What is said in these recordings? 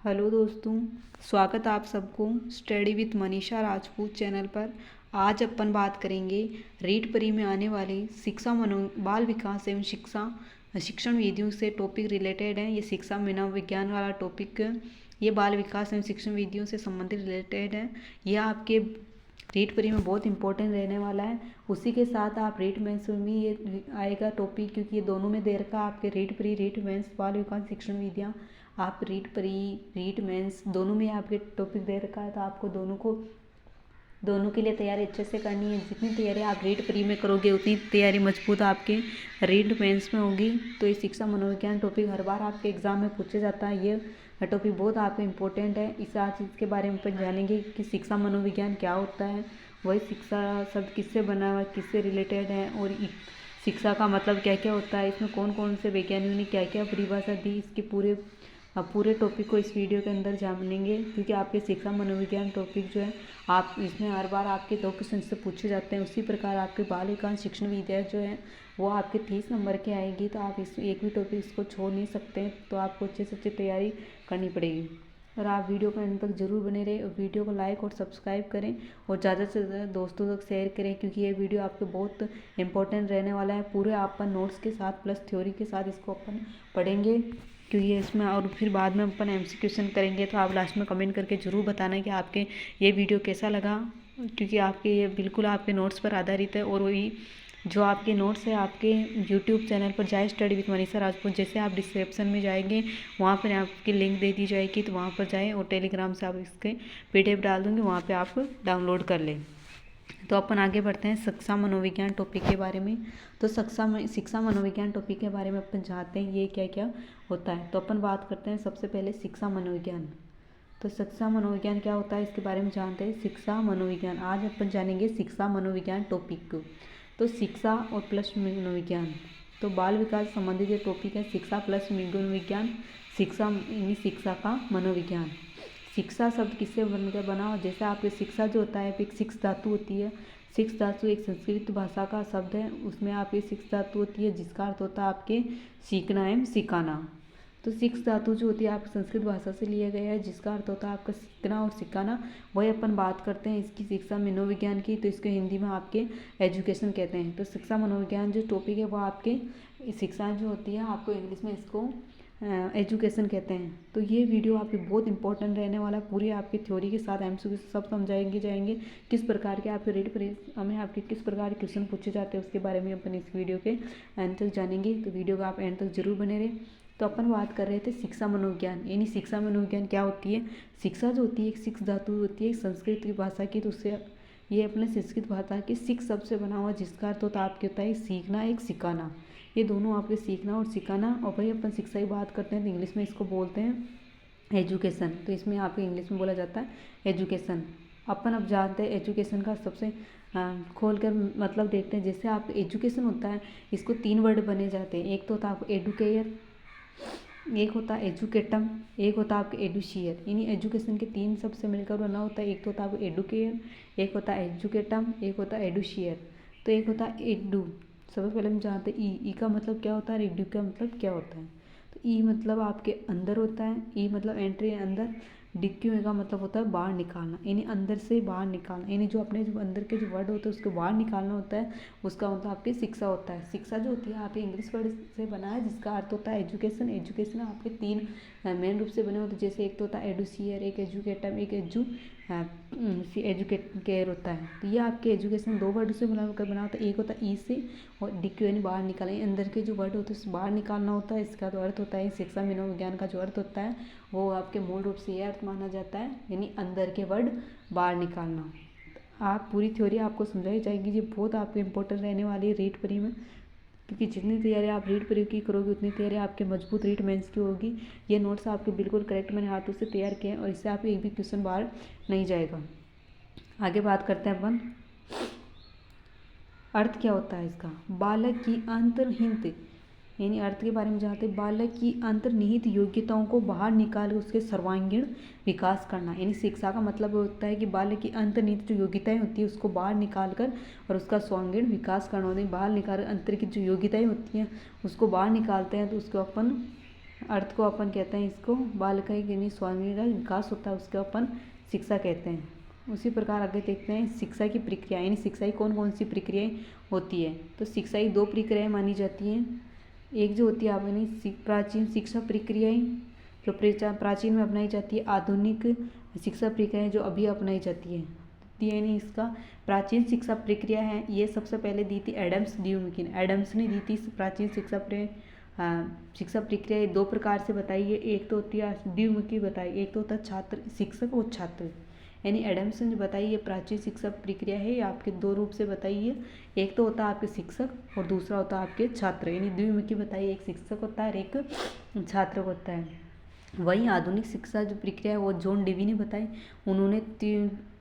Hello दोस्तों, स्वागत आप सबको study with Manisha Rajput channel पर। आज अपन बात करेंगे रीट परी में आने वाली शिक्षा बाल विकास एवं शिक्षण विधियों से टॉपिक रिलेटेड है। ये शिक्षा मनोविज्ञान वाला टॉपिक, ये बाल विकास एवं शिक्षण विधियों से संबंधित रिलेटेड है। यह आपके रीट परी में बहुत इंपॉर्टेंट रहने वाला है। उसी के साथ आप रीट मेंस में भी ये आएगा टॉपिक, क्योंकि ये दोनों में दे रखा आपके रीट परी रीट मेंस बाल विकास शिक्षण विधियाँ। आप रीट परी रीट मेंस दोनों में आपके टॉपिक दे रखा है, तो आपको दोनों के लिए तैयारी अच्छे से करनी है। जितनी तैयारी आप रीट परी में करोगे उतनी तैयारी मजबूत आपके रीट मेंस में होगी। तो ये शिक्षा मनोविज्ञान टॉपिक हर बार आपके एग्जाम में पूछा जाता है। ये टॉपिक बहुत आपको इम्पोर्टेंट है। इस आज इसके बारे में अपन जानेंगे कि शिक्षा मनोविज्ञान क्या होता है, वही शिक्षा शब्द किससे बना हुआ है, किससे रिलेटेड है, और शिक्षा का मतलब क्या क्या होता है, इसमें कौन कौन से वैज्ञानिकों ने क्या क्या परिभाषा दी, इसके पूरे टॉपिक को इस वीडियो के अंदर जानेंगे। क्योंकि आपके शिक्षा मनोविज्ञान टॉपिक जो है, आप इसमें हर बार आपके 2 क्वेश्चन से पूछे जाते हैं। उसी प्रकार आपके बाल विकास शिक्षण विद्या जो है वो आपके 30 नंबर के आएगी। तो आप इस एक भी टॉपिक इसको छोड़ नहीं सकते, तो आपको अच्छे से अच्छी तैयारी करनी पड़ेगी। और आप वीडियो को अंत तक जरूर बने रहे और वीडियो को लाइक और सब्सक्राइब करें और ज़्यादा से ज़्यादा दोस्तों तक शेयर करें, क्योंकि ये वीडियो आपके बहुत इंपॉर्टेंट रहने वाला है। पूरे अपन नोट्स के साथ प्लस थ्योरी के साथ इसको अपन पढ़ेंगे, क्योंकि इसमें और फिर बाद में अपन एमसी क्वेश्चन करेंगे। तो आप लास्ट में कमेंट करके ज़रूर बताना कि आपके ये वीडियो कैसा लगा, क्योंकि आपके ये बिल्कुल आपके नोट्स पर आधारित है। और वही जो आपके नोट्स है आपके यूट्यूब चैनल पर जाए स्टडी विथ मनीषा राजपूत, जैसे आप डिस्क्रिप्शन में जाएंगे वहाँ पर आपकी लिंक दे दी जाएगी, तो वहाँ पर जाएँ और टेलीग्राम से आप इसके PDF डाल दूँगी, वहाँ पर आप डाउनलोड कर लें। तो अपन आगे बढ़ते हैं शिक्षा मनोविज्ञान टॉपिक के बारे में। तो शिक्षा मनोविज्ञान टॉपिक के बारे में अपन जानते हैं ये क्या क्या होता है। तो अपन बात करते हैं सबसे पहले शिक्षा मनोविज्ञान। तो शिक्षा मनोविज्ञान क्या होता है इसके बारे में जानते हैं। शिक्षा मनोविज्ञान आज अपन जानेंगे शिक्षा मनोविज्ञान टॉपिक को। तो शिक्षा और प्लस मनोविज्ञान, तो बाल विकास संबंधित ये टॉपिक है। शिक्षा प्लस मनोविज्ञान, शिक्षा का मनोविज्ञान। शिक्षा शब्द किससे बनकर बना, जैसे आपके शिक्षा जो होता है एक सिक्स धातु होती है। सिक्स धातु एक संस्कृत भाषा का शब्द है, उसमें आपकी सिक्स धातु होती है जिसका अर्थ होता है आपके सीखना एवं सिखाना। तो सिक्स धातु जो होती है आप संस्कृत भाषा से लिया गया है, जिसका अर्थ होता है आपका सीखना और सिखाना। वही अपन बात करते हैं इसकी शिक्षा मनोविज्ञान की, तो इसके हिंदी में आपके एजुकेशन कहते हैं। तो शिक्षा मनोविज्ञान जो टॉपिक है वो आपके शिक्षा जो होती है आपको इंग्लिश में इसको एजुकेशन कहते हैं। तो ये वीडियो आपके बहुत इंपॉर्टेंट रहने वाला है। पूरी आपकी थ्योरी के साथ एमसीक्यू सब समझाएंगे जाएंगे, किस प्रकार के आपके रीट परीक्षा में आपके किस प्रकार के क्वेश्चन पूछे जाते हैं उसके बारे में अपन इस वीडियो के एंड तक जानेंगे। तो वीडियो का आप एंड तक जरूर बने रहे। तो अपन बात कर रहे थे शिक्षा मनोविज्ञान, यानी शिक्षा मनोविज्ञान क्या होती है। शिक्षा जो होती है एक सिक्स धातु होती है संस्कृत की भाषा की, तो उससे ये अपने संस्कृत भाषा के सिक्स शब्द से बना हुआ, जिसका अर्थ होता है आपके होता है सीखना एक सिखाना। ये दोनों आपके सीखना और सिखाना। और वही अपन शिक्षा की बात करते हैं तो इंग्लिश में इसको बोलते हैं एजुकेशन। तो इसमें आपके इंग्लिश में बोला जाता है एजुकेशन। अपन अब जानते हैं एजुकेशन का सबसे खोल कर मतलब देखते हैं। जैसे आप एजुकेशन होता है इसको 3 वर्ड बने जाते हैं। एक तो होता है आपको एडुकेयर, एक होता है एजुकेटम, एक होता है आपके एडुशियर। यानी एजुकेशन के 3 शब्द से मिलकर बना होता है। एक तो होता है आपको एडुकेयर, एक होता है एजुकेटम, एक होता है एडुशियर। तो एक होता है एडू। सबसे पहले हम जानते हैं ई का मतलब क्या होता है, एडू का मतलब क्या होता है। तो ई मतलब आपके अंदर होता है, ई मतलब एंट्री अंदर, डिक्यू का मतलब होता है बाहर निकालना, यानी अंदर से बाहर निकालना, यानी जो अपने जो अंदर के जो वर्ड होते हैं उसको बाहर निकालना होता है। उसका मतलब आपकी शिक्षा होता है। शिक्षा जो होती है आपके इंग्लिश वर्ड से बना है, जिसका अर्थ होता है एजुकेशन। एजुकेशन आपके 3 मेन रूप से बने होते हैं। जैसे एक तो होता है एडुशियर, एक एजुकेटम, एक एजुकेट केयर होता है। तो ये आपके एजुकेशन 2 वर्ड से बना होता है। एक होता है ई से और डिक्यू यानी बाहर निकालें, अंदर के जो वर्ड होते हैं बाहर निकालना होता है। इसका तो अर्थ होता है शिक्षा मनोविज्ञान का जो अर्थ होता है वो आपके मूल रूप से ये अर्थ माना जाता है, यानी अंदर के वर्ड बाहर निकालना। आप पूरी थ्योरी आपको समझाई जाएगी। ये बहुत आपको इंपॉर्टेंट रहने वाली है रीट परी में, क्योंकि जितनी तैयारी आप रीट परी की करोगे उतनी तैयारी आपके मजबूत रीट मेंस की होगी। ये नोट्स आपके बिल्कुल करेक्ट मैंने हाथों से तैयार किए हैं और इससे आप एक भी क्वेश्चन बाहर नहीं जाएगा। आगे बात करते हैं अपन अर्थ क्या होता है इसका। बालक की अंतर्निहित, यानी अर्थ के बारे में जानते हैं। बालक की अंतर्निहित योग्यताओं को बाहर निकाल उसके सर्वांगीण विकास करना, यानी शिक्षा का मतलब होता है कि बालक की अंतर्निहित जो योग्यताएं होती है उसको बाहर निकाल कर और उसका सर्वांगीण विकास करना होता है। बाहर निकाल अंतर की जो योग्यताएं होती हैं उसको बाहर निकालते हैं, तो उसको अपन अर्थ को अपन कहते हैं इसको बालिकाई यानी स्वामी का विकास होता है उसको अपन शिक्षा कहते हैं। उसी प्रकार आगे देखते हैं शिक्षा की प्रक्रिया यानी शिक्षा की कौन कौन सी प्रक्रियाएं होती है। तो शिक्षा की 2 प्रक्रियाएं मानी जाती हैं। एक जो होती है आपने प्राचीन शिक्षा प्रक्रियाएं जो प्राचीन में अपनाई जाती है, आधुनिक शिक्षा प्रक्रियाएं जो अभी अपनाई जाती है। यानी इसका प्राचीन शिक्षा प्रक्रिया है ये सबसे पहले दी थी एडम्स ड्यूमकिन, एडम्स ने दी थी प्राचीन शिक्षा प्रक्रिया 2 प्रकार से बताई है। एक तो होती है ड्यूमकी बताई, एक तो होता है छात्र शिक्षक और छात्र, यानी एडम्स ने बताई ये प्राचीन शिक्षा प्रक्रिया है। आपके 2 रूप से बताई है, एक तो होता है आपके शिक्षक और दूसरा होता है आपके छात्र, यानी द्विमुखी बताई, एक शिक्षक होता है और एक छात्र होता है। वहीं आधुनिक शिक्षा जो प्रक्रिया है वो जॉन डेवी ने बताई, उन्होंने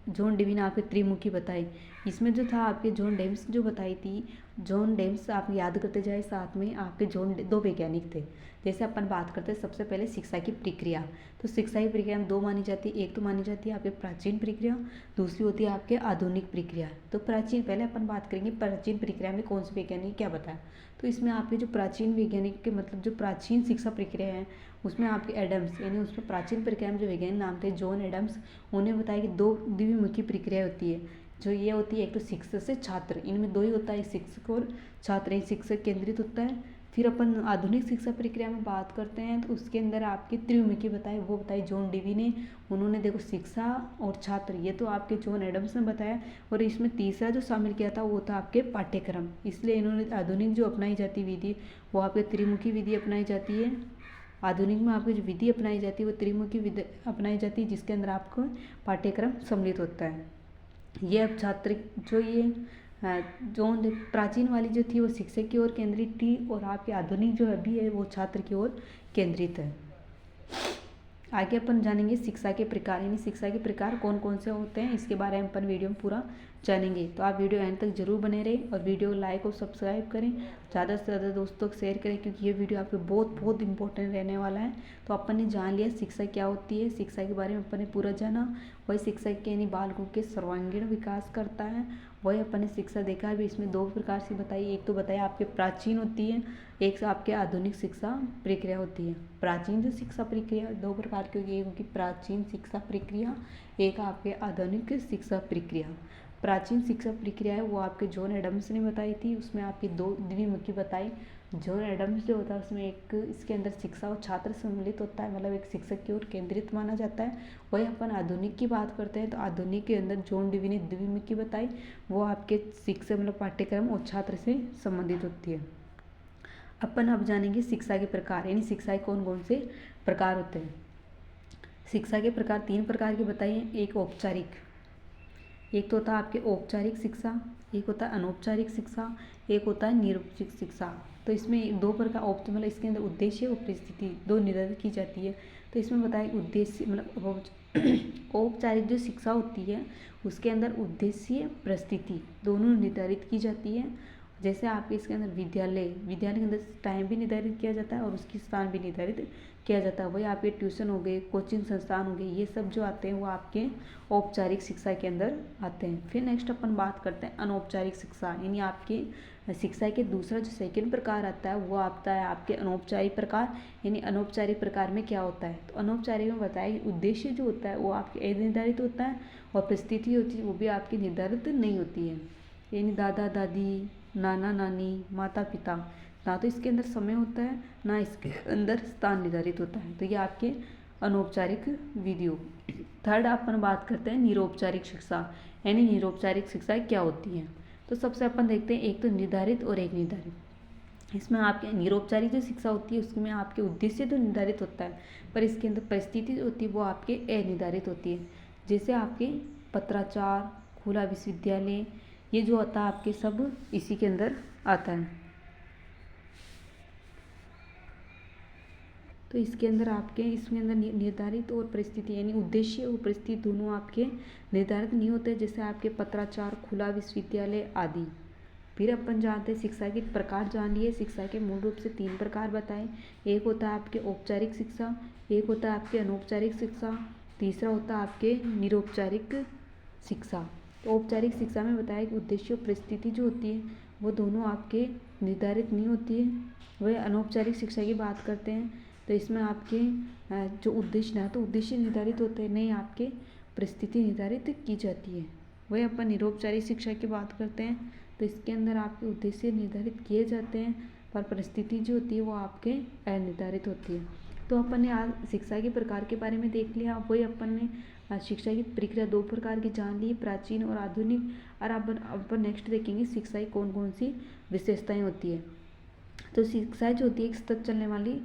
जॉन डेवी ने आपके त्रिमुखी बताई। इसमें जो था आपके जॉन डेम्स जो बताई थी, जॉन डेम्स आप याद करते जाए, साथ में आपके जॉन 2 वैज्ञानिक थे। जैसे अपन बात करते हैं सबसे पहले शिक्षा की प्रक्रिया, तो शिक्षा की प्रक्रिया में 2 मानी जाती है, एक तो मानी जाती है आपके प्राचीन प्रक्रिया, दूसरी होती है आपके आधुनिक प्रक्रिया। तो प्राचीन पहले अपन बात करेंगे प्राचीन प्रक्रिया में कौन से वैज्ञानिक क्या बताया। तो इसमें आपके जो प्राचीन वैज्ञानिक के मतलब जो प्राचीन शिक्षा प्रक्रिया है उसमें आपके एडम्स यानी उसमें प्राचीन प्रक्रिया में जो वैज्ञानिक नाम थे जॉन एडम्स, उन्हें बताया कि 2 द्विमुखी प्रक्रिया होती है। जो ये होती है एक तो शिक्षक से छात्र, इनमें 2 ही होता है, शिक्षक और छात्र, शिक्षक केंद्रित होता है। फिर अपन आधुनिक शिक्षा प्रक्रिया में बात करते हैं तो उसके अंदर आपकी त्रिमुखी बताई, वो बताई जॉन डेवी ने। उन्होंने देखो शिक्षा और छात्र ये तो आपके जॉन एडम्स ने बताया, और इसमें तीसरा जो शामिल किया था वो था आपके पाठ्यक्रम। इसलिए इन्होंने आधुनिक जो अपनाई जाती विधि वो आपके त्रिमुखी विधि अपनाई जाती है। आधुनिक में आपकी जो विधि अपनाई जाती है वो त्रिमुखी विधि अपनाई जाती है, जिसके अंदर आपको पाठ्यक्रम सम्मिलित होता है। ये अब छात्र जो ये जो प्राचीन वाली जो थी वो शिक्षक की ओर केंद्रित थी, और आपकी आधुनिक जो अभी है वो छात्र की ओर केंद्रित है। आगे अपन जानेंगे शिक्षा के प्रकार, यानी शिक्षा के प्रकार कौन कौन से होते हैं, इसके बारे में अपन वीडियो में पूरा जानेंगे। तो आप वीडियो एंड तक जरूर बने रहें और वीडियो को लाइक और सब्सक्राइब करें, ज़्यादा से ज़्यादा दोस्तों को शेयर करें, क्योंकि ये वीडियो आपके बहुत इंपॉर्टेंट रहने वाला है। तो अपन ने जान लिया शिक्षा क्या होती है, शिक्षा के बारे में अपन ने पूरा जाना। वही शिक्षा के यानी बालकों के सर्वांगीण विकास करता है। वही अपन ने शिक्षा देखा भी, इसमें 2 प्रकार से बताई, एक तो बताया आपके प्राचीन होती है, एक आपके आधुनिक शिक्षा प्रक्रिया होती है। प्राचीन जो शिक्षा प्रक्रिया 2 प्रकार की होगी, एक होगी प्राचीन शिक्षा प्रक्रिया, एक आपके आधुनिक शिक्षा प्रक्रिया। प्राचीन शिक्षा प्रक्रिया है वो आपके जॉन एडम्स ने बताई थी, उसमें आपकी 2 द्विमुखी बताई। जॉन एडम्स जो होता है उसमें एक इसके अंदर शिक्षा और छात्र सम्मिलित होता है, मतलब एक शिक्षक की ओर केंद्रित माना जाता है। वही अपन आधुनिक की बात करते हैं तो आधुनिक के अंदर जॉन डेवी ने द्विमुखी बताई, वो आपके शिक्षा मतलब पाठ्यक्रम और छात्र से संबंधित होती है। अपन अब जानेंगे शिक्षा के प्रकार, यानी शिक्षा के कौन कौन से प्रकार होते हैं। शिक्षा के प्रकार 3 प्रकार के बताइए, एक औपचारिक, एक तो होता है आपके औपचारिक शिक्षा, एक होता है अनौपचारिक शिक्षा, एक होता है निरौपचारिक शिक्षा। तो इसमें 2 प्रकार मतलब इसके अंदर उद्देश्य और परिस्थिति 2 निर्धारित की जाती है। तो इसमें बताया उद्देश्य मतलब औपचारिक जो शिक्षा होती है उसके अंदर उद्देश्य परिस्थिति दोनों निर्धारित की जाती है। जैसे आपके इसके अंदर विद्यालय के अंदर टाइम भी निर्धारित किया जाता है और उसकी स्थान भी निर्धारित किया जाता है। वही आपके ट्यूशन हो गए, कोचिंग संस्थान हो गए, ये सब जो आते हैं वो आपके औपचारिक शिक्षा के अंदर आते हैं। फिर नेक्स्ट अपन बात करते हैं अनौपचारिक शिक्षा, यानी आपकी शिक्षा के दूसरा जो सेकंड प्रकार आता है वो आता है आपके अनौपचारिक प्रकार। यानी अनौपचारिक प्रकार में क्या होता है, तो अनौपचारिक में बताया कि उद्देश्य जो होता है वो आपके निर्धारित होता है और परिस्थिति होती है वो भी आपकी निर्धारित नहीं होती है। यानी दादा दादी, नाना नानी, माता पिता, ना तो इसके अंदर समय होता है ना इसके अंदर स्थान निर्धारित होता है। तो ये आपके अनौपचारिक विधियों। थर्ड अपन बात करते हैं निरौपचारिक शिक्षा, यानी निरौपचारिक शिक्षा क्या होती है। तो सबसे अपन देखते हैं एक तो निर्धारित और एक निर्धारित। इसमें आपके निरौपचारिक जो शिक्षा होती है उसमें आपके उद्देश्य तो निर्धारित होता है पर इसके अंदर परिस्थिति जो होती है वो आपके अनिर्धारित होती है। जैसे आपके पत्राचार, खुला विश्वविद्यालय, ये जो होता है आपके सब इसी के अंदर आता है। तो इसके अंदर आपके इसमें अंदर निर्धारित और परिस्थिति यानी उद्देश्य और परिस्थिति दोनों आपके निर्धारित नहीं होते, जैसे आपके पत्राचार, खुला विश्वविद्यालय आदि। फिर अपन जानते हैं शिक्षा के प्रकार जान लिए। शिक्षा के मूल रूप से 3 प्रकार बताए, एक होता है आपके औपचारिक शिक्षा, एक होता है आपके अनौपचारिक शिक्षा, तीसरा होता है आपके निरौपचारिक शिक्षा। तो औपचारिक शिक्षा में बताया कि उद्देश्य और परिस्थिति जो होती है वो दोनों आपके निर्धारित नहीं होती है। वह अनौपचारिक शिक्षा की बात करते हैं तो इसमें आपके जो उद्देश्य ना तो उद्देश्य निर्धारित होते हैं, नहीं आपके परिस्थिति निर्धारित की जाती है। वही अपन निरौपचारिक शिक्षा की बात करते हैं तो इसके अंदर आपके उद्देश्य निर्धारित किए जाते हैं, पर परिस्थिति जो होती है वो आपके अनिर्धारित होती है। तो अपन ने आज शिक्षा के प्रकार के बारे में देख लिया। वही अपन ने शिक्षा की प्रक्रिया 2 प्रकार की जान ली, प्राचीन और आधुनिक। और अपन नेक्स्ट देखेंगे शिक्षा की कौन कौन सी विशेषताएं होती है। तो शिक्षा जो होती है एक सतत चलने वाली,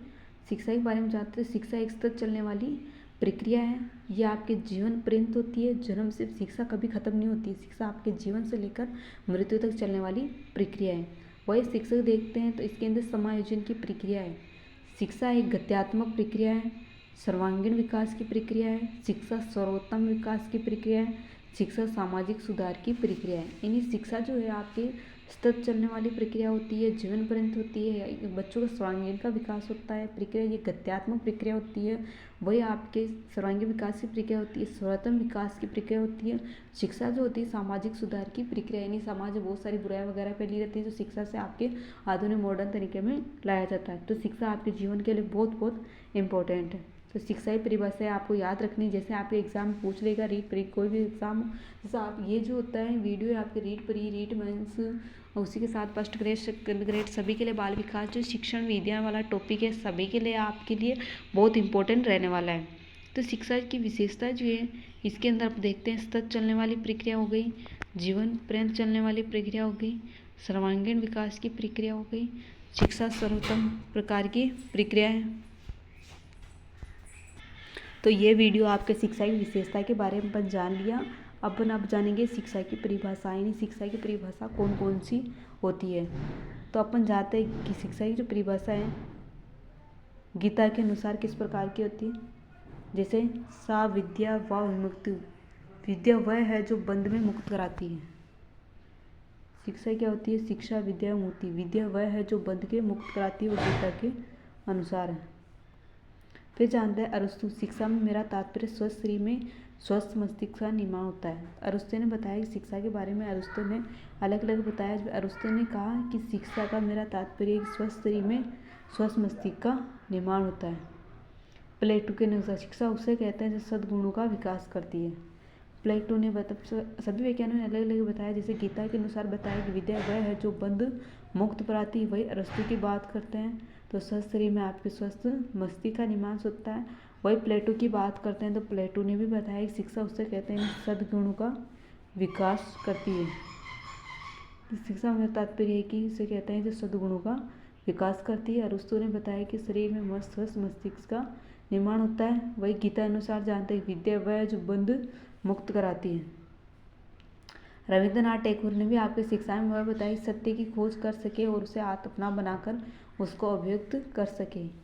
शिक्षा के बारे में जानते हैं। शिक्षा एक सतत चलने वाली प्रक्रिया है, यह आपके जीवन पर्यंत होती है। जन्म से शिक्षा कभी खत्म नहीं होती, शिक्षा आपके जीवन से लेकर मृत्यु तक चलने वाली प्रक्रिया है। वही शिक्षक देखते हैं तो इसके अंदर समायोजन की प्रक्रिया है। शिक्षा एक गत्यात्मक प्रक्रिया है, सर्वांगीण विकास की प्रक्रिया है, शिक्षा सर्वोत्तम विकास की प्रक्रिया है, शिक्षा सामाजिक सुधार की प्रक्रिया है। यानी शिक्षा जो है आपके सतत चलने वाली प्रक्रिया होती है, जीवन पर्यंत होती है, बच्चों का सर्वांगीण का विकास होता है प्रक्रिया, ये गत्यात्मक प्रक्रिया होती है। वही आपके सर्वांगीण विकास की प्रक्रिया होती है, सर्वोत्तम विकास की प्रक्रिया होती है। शिक्षा जो होती है सामाजिक सुधार की प्रक्रिया, यानी समाज में बहुत सारी बुराई वगैरह फैली रहती है जो शिक्षा से आपके आधुनिक मॉडर्न तरीके में लाया जाता है। तो शिक्षा आपके जीवन के लिए बहुत बहुत इंपॉर्टेंट है। तो शिक्षा की परिभाषा आपको याद रखनी, जैसे आपके एग्जाम में पूछ लेगा, रीट प्री कोई भी एग्जाम, जैसे आप ये जो होता है वीडियो आपके रीट प्री रीट मेंस उसी के साथ फर्स्ट ग्रेड सेकंड ग्रेड सभी के लिए बाल विकास जो शिक्षण विज्ञान वाला टॉपिक है सभी के लिए आपके लिए बहुत इंपॉर्टेंट रहने वाला है। तो शिक्षा की विशेषता जो है इसके अंदर आप देखते हैं सतत चलने वाली प्रक्रिया हो गई, जीवन पर्यंत चलने वाली प्रक्रिया हो गई, सर्वांगीण विकास की प्रक्रिया हो गई, शिक्षा सर्वोत्तम प्रकार की प्रक्रिया है। तो ये वीडियो आपके शिक्षा की विशेषता के बारे में अपन जान लिया। अपन अब जानेंगे शिक्षा की परिभाषा, यानी शिक्षा की परिभाषा कौन कौन सी होती है। तो अपन जानते हैं कि शिक्षा की जो परिभाषा है गीता के अनुसार किस प्रकार की होती है। जैसे सा विद्या व विमुक्ति, विद्या वह है जो बंध में मुक्त कराती है। शिक्षा क्या होती है, शिक्षा विद्या मुक्ति, विद्या वह है जो बंध के मुक्त कराती है, वो गीता के अनुसार है। फिर जानते हैं अरस्तु, शिक्षा में मेरा तात्पर्य स्वस्थ शरीर में स्वस्थ मस्तिष्क का निर्माण होता है। अरस्तु ने बताया कि शिक्षा के बारे में अरस्तु ने अलग अलग बताया। अरस्तु ने कहा कि शिक्षा का मेरा तात्पर्य स्वस्थ शरीर में स्वस्थ मस्तिष्क का निर्माण होता है। प्लेटो के अनुसार शिक्षा उसे कहते हैं जो सद्गुणों का विकास करती है। प्लेटो ने सभी वैज्ञानिकों ने अलग अलग बताया। जैसे गीता के अनुसार बताया कि विद्या वह है जो बंध मुक्त कराती, वही अरस्तु की बात करते हैं तो स्वस्थ शरीर में आपके स्वस्थ मस्तिष्क का निर्माण होता है। वही प्लेटो की बात करते हैं तो प्लेटो ने भी बताया कि शिक्षा उससे कहते हैं सद्गुणों का विकास करती है। शिक्षा में तात्पर्य है कि इसे कहते हैं जो सद्गुणों का विकास करती है। अरस्तु ने बताया कि शरीर में स्वस्थ मस्तिष्क का निर्माण होता है। वही गीता अनुसार जानते हैं विद्या वह जो बंध मुक्त कराती है। रविंद्रनाथ टैगोर ने भी आपके शिक्षा में वह बताया सत्य की खोज कर सके और उसे अपना बनाकर उसको अभिव्यक्त कर सके।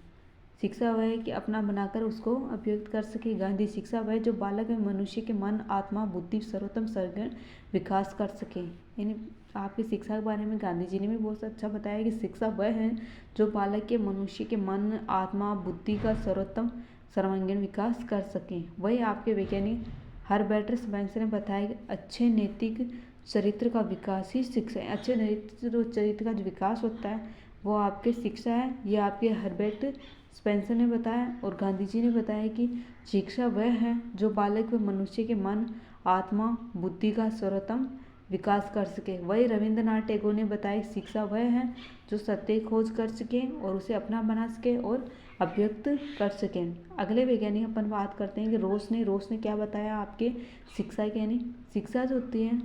शिक्षा वह है कि अपना बनाकर उसको अभिव्यक्त कर सके। गांधी, शिक्षा वह जो बालक में मनुष्य के मन आत्मा बुद्धि सर्वोत्तम सर्गण विकास कर सके। यानी आपकी शिक्षा के बारे में गांधी जी ने भी बहुत अच्छा बताया कि शिक्षा वह है जो बालक के मनुष्य के मन आत्मा बुद्धि का सर्वोत्तम सर्वांगीण विकास कर सके। वही आपके वैज्ञानिक हर्बर्ट स्पेंसर ने बताया कि अच्छे नैतिक चरित्र का विकास ही शिक्षा है। अच्छे नैतिक चरित्र का जो विकास होता है वो आपके शिक्षा है, ये आपके हर्बर्ट स्पेंसर ने बताया। और गांधी जी ने बताया कि शिक्षा वह है जो बालक व मनुष्य के मन आत्मा बुद्धि का सर्वोत्तम विकास कर सके। वही रविंद्रनाथ टैगोर ने बताया शिक्षा वह है जो सत्य खोज कर सके और उसे अपना बना सके और अभिव्यक्त कर सके। अगले वैज्ञानिक अपन बात करते हैं कि रोस ने क्या बताया आपके शिक्षा के, यानी शिक्षा जो होती है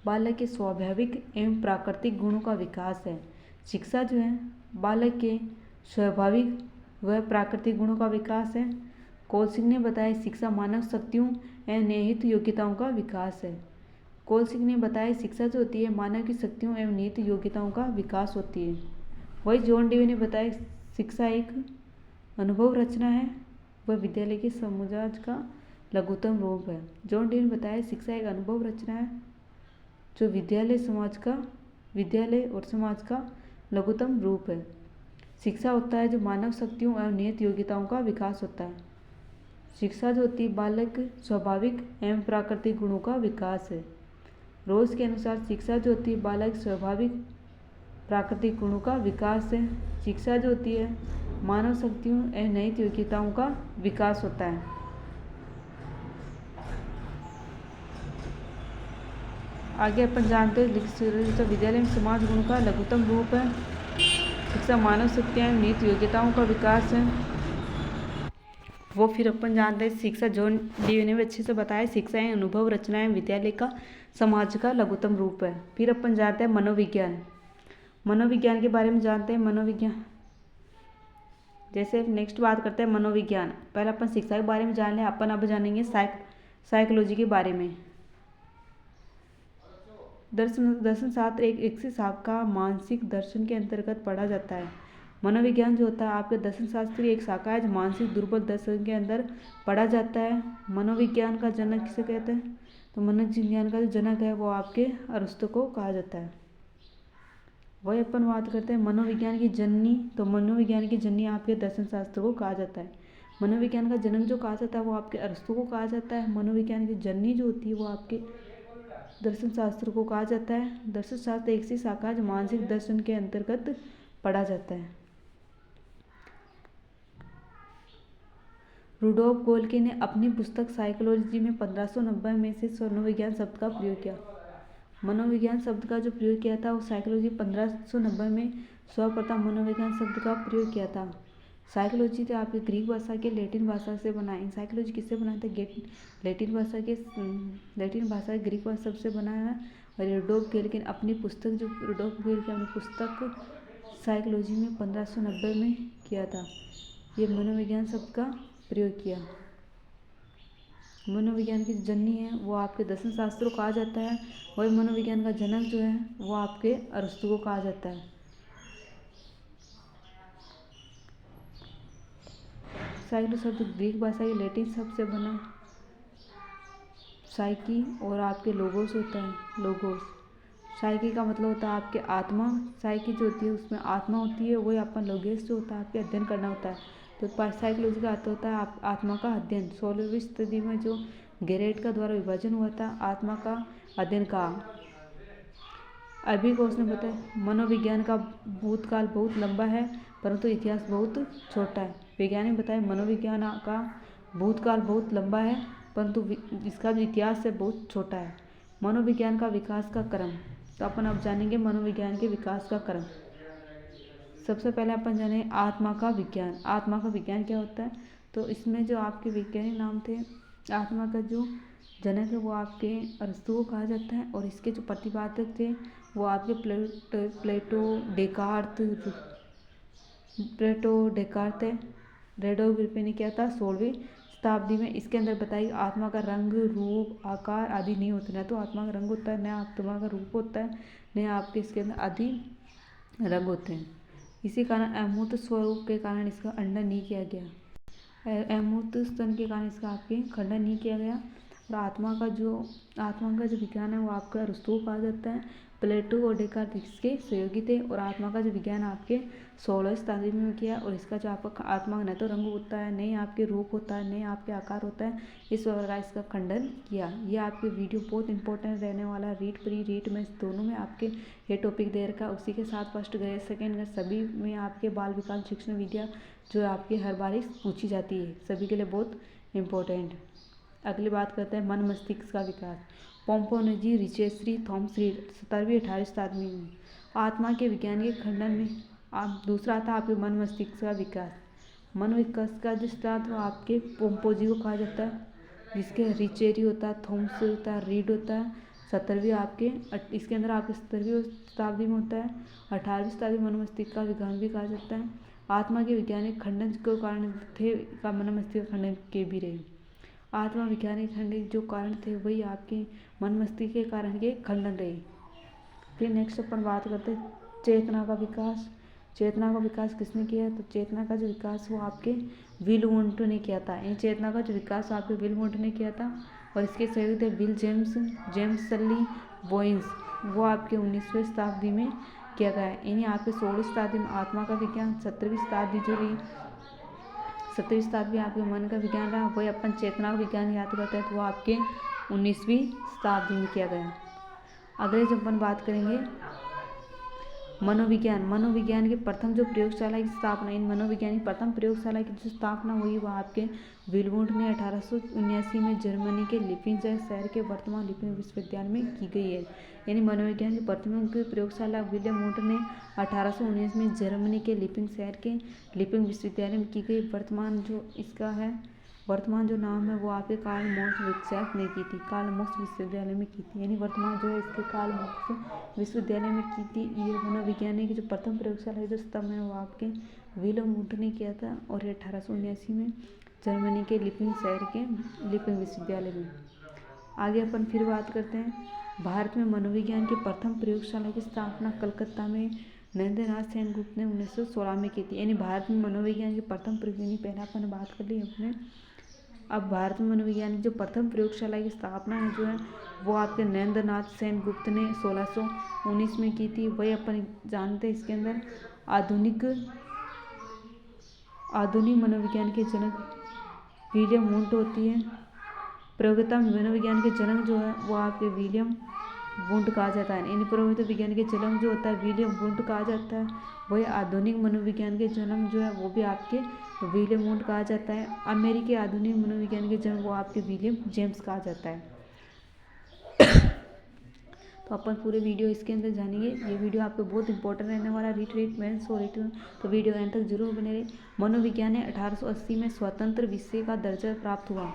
बालक के स्वाभाविक एवं प्राकृतिक गुणों का विकास है। शिक्षा जो है बालक के स्वाभाविक व प्राकृतिक गुणों का विकास है। कोलसिंग ने बताया शिक्षा मानव शक्तियों एवं निहित योग्यताओं का विकास है। कोलसिंग ने बताया शिक्षा जो होती है मानव की शक्तियों एवं निहित योग्यताओं का विकास होती है। वही जॉन डेवी ने बताया शिक्षा एक अनुभव रचना है, वह विद्यालय के समाज का लघुत्तम रूप है। जॉन डेवी ने बताया शिक्षा एक अनुभव रचना है जो विद्यालय और समाज का लघुत्तम रूप है। शिक्षा होता है जो मानव शक्तियों एवं निहित योग्यताओं का विकास होता है। शिक्षा जो होती है बालक स्वाभाविक एवं प्राकृतिक गुणों का विकास है। रोज के अनुसार शिक्षा जो होती है बालक स्वाभाविक प्राकृतिक गुणों का विकास है। शिक्षा जो होती है मानव शक्तियों एवं नैतिक योग्यताओं का विकास होता है। आगे अपन जानते हैं तो विद्यालय में समाज गुण का लघुत्तम रूप है। शिक्षा मानव शक्तियाँ नीति योग्यताओं का विकास है। वो फिर अपन जानते हैं शिक्षा जॉन डीवी ने भी अच्छे से बताया, शिक्षाएं अनुभव रचनाएं विद्यालय का समाज का लघुत्तम रूप है। फिर अपन जानते हैं मनोविज्ञान। मनोविज्ञान के बारे में जानते हैं। मनोविज्ञान जैसे नेक्स्ट बात करते हैं मनोविज्ञान। पहले अपन शिक्षा के बारे में जान लें, अपन अब जानेंगे साइकोलॉजी के बारे में। दर्शन शास्त्र एक ऐसी शाखा मानसिक दर्शन के अंतर्गत पढ़ा जाता है। मनोविज्ञान जो होता है आपके दर्शन शास्त्र की एक शाखा है जो मानसिक दुर्बल दर्शन के अंदर पढ़ा जाता है। मनोविज्ञान का जनक किसे कहते हैं? तो मनोविज्ञान का जो जनक है वो आपके अरिस्टो को कहा जाता है। वही अपन बात करते हैं मनोविज्ञान की जननी। तो मनोविज्ञान की जननी आपके दर्शन शास्त्र को कहा जाता है। मनोविज्ञान का जनक जो कहा जाता है वो आपके अरिस्टो को कहा जाता है। मनोविज्ञान की जननी जो होती है वो आपके दर्शन शास्त्र को कहा जाता है। दर्शन शास्त्र एक सी शाखा जो मानसिक दर्शन के अंतर्गत पढ़ा जाता है। रुडोल्फ गोल्की ने अपनी पुस्तक साइकोलॉजी में 1590 में से मनोविज्ञान शब्द का प्रयोग किया। मनोविज्ञान शब्द का जो प्रयोग किया था वो साइकोलॉजी 1590 में सर्वप्रथम मनोविज्ञान शब्द का प्रयोग किया था। साइकोलॉजी तो आपके ग्रीक भाषा के लैटिन भाषा से बना है। साइकोलॉजी किससे बना था? लैटिन भाषा के ग्रीक भाषा शब्द से बना है। और रुडोल्फ गोल्की अपनी पुस्तक अपनी पुस्तक साइकोलॉजी में 1590 में किया था। ये मनोविज्ञान शब्द का प्रयोग किया। मनोविज्ञान की जननी है वो आपके दर्शन शास्त्र को कहा जाता है। वही मनोविज्ञान का जनक जो है वो आपके अरिस्टो को कहा जाता है। साइको शब्द ग्रीक भाषा के लैटिन शब्द से बना साइकी और आपके लोगोस होता है। लोगोस साइकी का मतलब होता है आपके आत्मा। साइकी जो होती है उसमें आत्मा होती है। वही अपन लोगोस जो होता है आपके अध्ययन करना होता है। तो साइकोलॉजी का अर्थ होता है आत्मा का अध्ययन। 16वीं सदी में जो गेरेट का द्वारा विभाजन हुआ था आत्मा का अध्ययन का। अभी को उसने बताया मनोविज्ञान का भूतकाल बहुत लंबा है परंतु इतिहास बहुत छोटा है। वैज्ञानिक बताए मनोविज्ञान का भूतकाल बहुत लंबा है परंतु इसका जो इतिहास है बहुत छोटा है। मनोविज्ञान का विकास का क्रम। तो अपन अब जानेंगे मनोविज्ञान के विकास का क्रम। सबसे पहले अपन जाने आत्मा का विज्ञान। आत्मा का विज्ञान क्या होता है? तो इसमें जो आपके वैज्ञानिक नाम थे आत्मा का जो जनक है वो आपके अरिस्टो को कहा जाता है। और इसके जो प्रतिपादक थे वो आपके प्लेटो डेकार्त थे। रेडो ग्रिफे ने किया था 16वीं शताब्दी में। इसके अंदर बताई आत्मा का रंग रूप आकार आदि नहीं होते। ना तो आत्मा का रंग होता है, न आत्मा का रूप होता है, न आपके इसके अंदर आदि रंग होते हैं। इसी कारण अमूर्त स्वरूप के कारण इसका खंडन नहीं किया गया। अमूर्त स्तन के कारण इसका आपके खंडन नहीं किया गया। और आत्मा का जो विज्ञान है वो आपका अरिस्टो कहा जाता है। प्लेटो और डेकार्त इसके सहयोगी थे। और आत्मा का जो विज्ञान आपके 16वीं शताब्दी में किया। और इसका जो आपका आत्मा न तो रंग होता है, नहीं आपके रूप होता है, नहीं आपके आकार होता है, इस प्रकार इसका खंडन किया। ये आपके वीडियो बहुत इंपॉर्टेंट रहने वाला है। रीट प्री रीट में दोनों में आपके ये टॉपिक दे रखा है। उसी के साथ फर्स्ट ग्रेड सेकेंड ग्रेड सभी में आपके बाल विकास शिक्षण विद्या जो आपकी हर बार पूछी जाती है, सभी के लिए बहुत इम्पोर्टेंट। अगली बात करते हैं मन मस्तिष्क का विकास। पोम्पोनजी रिचेस्ट्री थॉमस रीड 17वीं 18वीं शताब्दी में आत्मा के विज्ञान के खंडन में दूसरा था आपके मन मस्तिष्क का विकास। मन विकास का जो सिद्धांत वो आपके पोम्पोजी को कहा जाता है, जिसके रिचेरी होता है, थॉमस होता है, रीड होता है। 17वीं आपके इसके अंदर आपके 17वीं शताब्दी में होता है। 18वीं शताब्दी मन मस्तिष्क का विज्ञान भी कहा जाता है। आत्मा के वैज्ञानिक खंडन के कारण थे का मन मस्तिष्क खंडन के भी रहे। आत्मा वैज्ञानिक खंडन जो कारण थे वही आपके मन मस्तिष्क के कारण के खंडन रहे। फिर नेक्स्ट अपन बात करते हैं चेतना का विकास। चेतना का विकास किसने किया? तो चेतना का जो विकास वो आपके विल वुंट ने किया था। इन चेतना का जो विकास आपके विल वुंट ने किया था। और इसके सहयोगी थे विल जेम्स सली बोइंस। वो आपके 19वीं शताब्दी में किया गया है। इन्हीं आपके 16वीं शताब्दी में आत्मा का विज्ञान। 17वीं शताब्दी जो रही 17वीं शताब्दी आपके मन का विज्ञान रहा। वही अपन चेतना का विज्ञान याद करते हैं तो वो आपके 19वीं शताब्दी में किया गया। अगले जब अपन बात करेंगे मनोविज्ञान की प्रथम जो प्रयोगशाला की स्थापना, इन मनोविज्ञान की प्रथम प्रयोगशाला की जो स्थापना हुई वह आपके विलवुंड ने 1879 में जर्मनी के लिपिंजर शहर के वर्तमान लिपिंग विश्वविद्यालय में की गई है। यानी मनोविज्ञान की प्रथम प्रयोगशाला विलियम वुंड ने 1819 में जर्मनी के लिपिंग शहर के लिपिंग विश्वविद्यालय में की गई। वर्तमान जो नाम है वो आपके कार्ल मार्क्स विक्सैक ने की थी, कार्ल मार्क्स विश्वविद्यालय में की थी। यानी वर्तमान जो है इसके कार्ल मार्क्स विश्वविद्यालय में की थी। ये मनोविज्ञान की जो प्रथम प्रयोगशाला जो स्तंभ है वो आपके विलियम वुंड ने किया था और 1879 में जर्मनी के लिपिंग शहर के लिपिंग विश्वविद्यालय में। आगे अपन फिर बात करते हैं। भारत में मनोविज्ञान की प्रथम प्रयोगशाला की स्थापना कलकत्ता में नरेंद्रनाथ सेनगुप्त ने 1916 में की थी। यानी भारत में मनोविज्ञान की प्रथम प्रयोग, पहले अपन बात कर ली अपने। अब भारत में मनोविज्ञान की जो प्रथम प्रयोगशाला की स्थापना है जो है वो आपके नरेंद्रनाथ सेनगुप्त ने 1619 में की थी। वही अपन जानते हैं इसके अंदर आधुनिक मनोविज्ञान के जनक विलियम वुंड होती है। प्रयोगता मनोविज्ञान के जनक जो है वो आपके विलियम वुंड कहा जाता है। इन प्रयोगता विज्ञान के जनक जो होता है विलियम वुंड कहा जाता है। वही आधुनिक मनोविज्ञान के जनक जो है वो भी आपके विलियम वुंड कहा जाता है। अमेरिकी आधुनिक मनोविज्ञान के जनक वो आपके विलियम जेम्स कहा जाता है। तो अपन पूरे वीडियो इसके अंदर जानेंगे। ये वीडियो आपको बहुत इंपॉर्टेंट रहने वाला है, रिट मेंस और रिटर्न, तो वीडियो एंड तक जरूर बने रहे। मनोविज्ञान ने 1880 में स्वतंत्र विषय का दर्जा प्राप्त हुआ।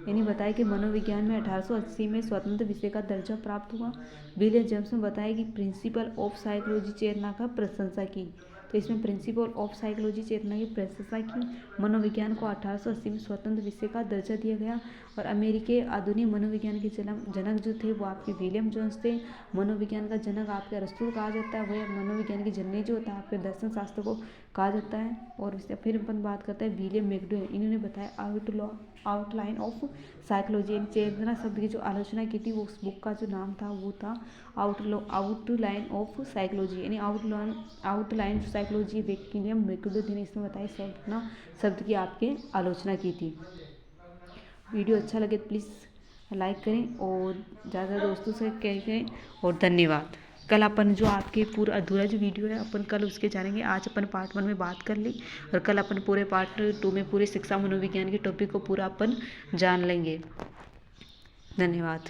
यानी बताया कि मनोविज्ञान में 1880 में स्वतंत्र विषय का दर्जा प्राप्त हुआ। विलियम जेम्स ने बताया कि प्रिंसिपल ऑफ साइकोलॉजी चेतना का प्रशंसा की। तो इसमें प्रिंसिपल ऑफ साइकोलॉजी चेतना की प्रशंसा की। मनोविज्ञान को 1880 में स्वतंत्र विषय का दर्जा दिया गया। और अमेरिकी आधुनिक मनोविज्ञान के जनक जो थे वो आपके विलियम जोन्स थे। मनोविज्ञान का जनक आपके अरिस्टोटल कहा जाता है। वह मनोविज्ञान की जननी जो होता है आपके दर्शन शास्त्र को कहा जाता है। और इससे फिर अपन बात करते हैं विलियम मैकडूगल। इन्होंने बताया आउटलाइन ऑफ साइकोलॉजी, चेतना शब्द की जो आलोचना की थी वो उस बुक का जो नाम था वो था आउटलाइन ऑफ साइकोलॉजी। यानी आउटलाइन साइकोलॉजी विलियम मैकडूगल ने इसमें बताया चेतना शब्द की आपके आलोचना की थी। वीडियो अच्छा लगे तो प्लीज़ लाइक करें और ज़्यादा दोस्तों से कहें और धन्यवाद। कल अपन जो आपके पूरा अधूरा जो वीडियो है अपन कल उसके जानेंगे। आज अपन पार्ट 1 में बात कर ली और कल अपन पूरे पार्ट 2 में पूरे शिक्षा मनोविज्ञान के टॉपिक को पूरा अपन जान लेंगे। धन्यवाद।